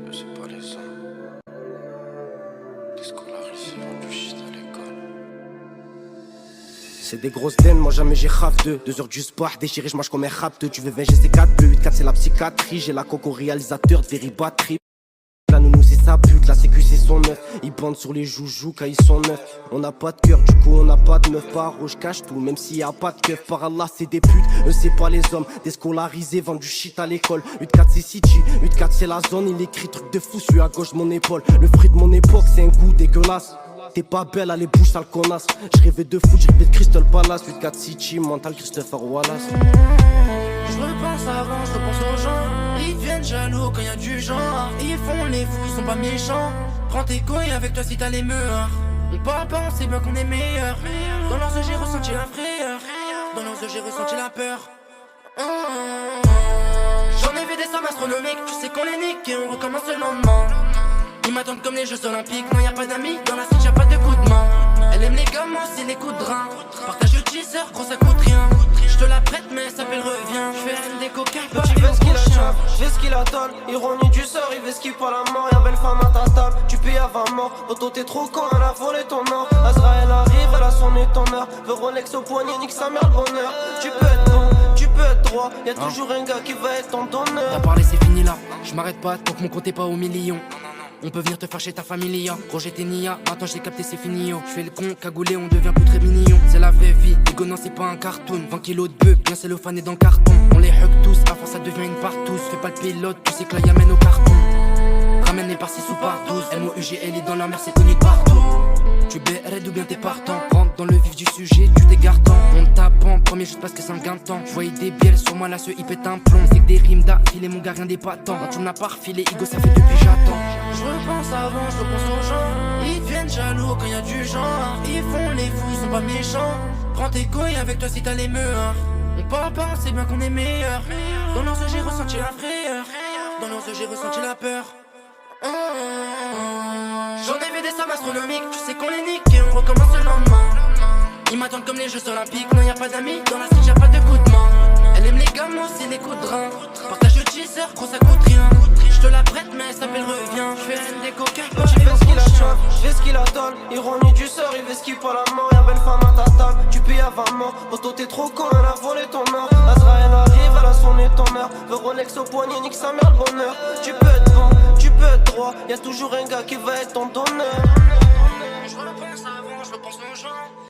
C'est pas les hommes déscolarisés, vendus shit à l'école. C'est des grosses laines, moi jamais j'ai raf de 2 heures du sport, déchiré, j'marche comme un rapte. Tu veux 20 GC4, bleu 8-4 c'est la psychiatrie. J'ai la coco réalisateur de Very Battery. La nounou c'est sa pute, la sécu c'est son neuf. Ils bandent sur les joujoux quand ils sont neufs. On n'a pas de cœur, du coup on n'a pas de meuf. Par je cache tout, même s'il y a pas de keuf. Par Allah c'est des putes, eux c'est pas les hommes. Déscolarisés, vendent du shit à l'école. 8-4 c'est City, 8-4 c'est la zone. Il écrit truc de fou, celui à gauche de mon épaule. Le fruit de mon époque c'est un goût dégueulasse. T'es pas belle, allez bouge sale connasse. J'rêvais de foot, j'rêvais de Crystal Palace. 8-4 City, mental Christopher Wallace. J'repense avant, j'repense aux gens. Ils deviennent jaloux quand y'a du genre. Ils font les fous, ils sont pas méchants. Prends tes couilles avec toi si t'as les meurs. On parle pas, on sait bien qu'on est meilleurs. Dans leurs yeux j'ai ressenti la frayeur. Dans leurs yeux j'ai ressenti la peur. J'en ai vu des sommes astronomiques. Tu sais qu'on les nique et on recommence le lendemain. Ils m'attendent comme les Jeux Olympiques. Non y'a pas d'amis, dans la suite y'a pas de coup de main. Elle aime les gommes, moi aussi les coups de rein. Partage le teaser, gros ça coûte rien. J'te la prête mais ça s'appelle revient. J'fais des coquins, petit fais ce qu'il a, fais ce qu'il attend. Ironie du sort, il fait ce qu'il pas la mort. Y'a belle femme à ta table, tu payes à 20 morts. Auto t'es trop con, elle a volé ton or. Azrael arrive, elle a sonné ton heure. Veut Rolex au poignet, nique sa mère le bonheur. Tu peux être bon, tu peux être droit. Y'a toujours un gars qui va être ton donneur. T'as parlé c'est fini là, j'm'arrête pas tant que mon compte est pas au million. On peut venir te faire chez ta famille, Roger t'es nia, maintenant j'ai capté c'est fini yo. J'fais le con, cagoulé, on devient plus très mignon. C'est la vraie vie, Ego non c'est pas un cartoon. 20 kilos de bœuf, bien cellophane dans le carton. On les hug tous, à force ça devient une partouze. Fais pas le pilote, tu sais que là y'amène au carton. Ramène les par 6 ou par 12, MOUGL est dans la mer, c'est connu de partout. Tu BRD ou bien t'es partant. Rentre dans le vif du sujet, tu t'égares tant. On tape en premier juste parce que c'est un gain de temps. J'voyais des bielles sur moi, là ce il pète un plomb. C'est que des rimes d'affilée, mon gars rien d'épatant. Quand tu m'as pas refilé, Ego ça fait depuis j'attends. J'repense avant, j'repense aux gens. Ils deviennent jaloux quand y'a du genre. Ils font les fous, ils sont pas méchants. Prends tes couilles avec toi si t'as les meurs. On parle pas, on sait bien qu'on est meilleurs. Dans leurs yeux j'ai ressenti la frayeur. Dans leurs yeux j'ai ressenti la peur. J'en ai vu des sommes astronomiques, tu sais qu'on les nique et on recommence le lendemain. Ils m'attendent comme les Jeux Olympiques, non y'a pas d'amis, dans la suite y'a pas de coup de main. Elle aime les gommes, moi aussi les coups de rein. Partage le teaser, gros ça coûte rien. J'te la prête mais ça s'appelle revient. J'fais des coquins, petit fais ce qu'il a, fais ce qu'il attend. Ironie du sort, il fait ce qu'il pas la mort. Y'a belle femme à ta table, tu payes à 20 morts. Auto t'es trop con, elle a volé ton or. Azrael arrive, elle a sonné ton heure. Veut Rolex au poignet, nique sa mère le bonheur. Tu peux être bon, tu peux être droit. Y'a toujours un gars qui va être ton donneur. J'repense avant, j'repense aux gens.